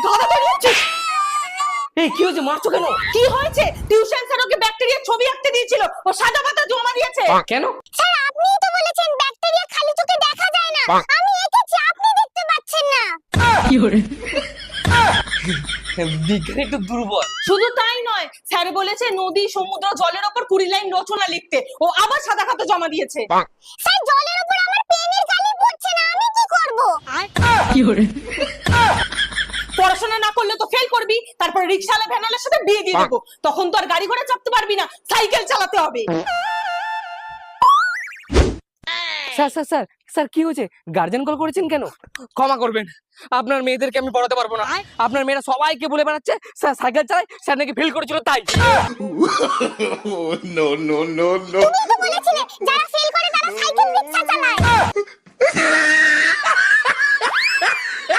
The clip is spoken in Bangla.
ধরা বেরিয়েছিস। এই কি হয়েছে, মারছো কেন? কি হয়েছে? টিউশন স্যার ওকে ব্যাকটেরিয়া ছবি আঁকতে দিয়েছিল, ও সাদা পাতা জমা দিয়েছে। কেন? স্যার আপনিই তো বলেছেন ব্যাকটেরিয়া খালি চোখে দেখা যায় না, আমি এঁকেছি আপনি দেখতে পাচ্ছেন না। কি করে? বিজ্ঞান একটু দুর্বল। শুধু তাই নয়, স্যার বলেছে নদী সমুদ্র জলের ওপর 20 লাইন রচনা লিখতে, ও আবার সাদা খাতা জমা দিয়েছে। স্যার জলের উপর আমার পেনের কালি পড়ছে না, আমি কি করব? কি করে? পড়াশোনা না করলে তো ফেল করবি, তারপর রিকশাওয়ালা ভ্যানওয়ালার সাথে বিয়ে দিয়ে দেবো, তখন তো আর গাড়ি ঘোড়া চাপতে পারবি না, সাইকেল চালাতে হবে। স্যার স্যার স্যার স্যার কি হয়েছে? গার্জেন কল করেছেন কেন? ক্ষমা করবেন, আপনার মেয়েদেরকে আমি পড়াতে পারবো না। আপনার মেয়েরা সবাইকে বলে বেড়াচ্ছে স্যার সাইকেল চালায়, স্যার নাকি ফেল করেছিল তাই। No, no, no, no. তুমি তো বলেছিলে যারা ফেল করে তারা সাইকেল রিকশা চালায়।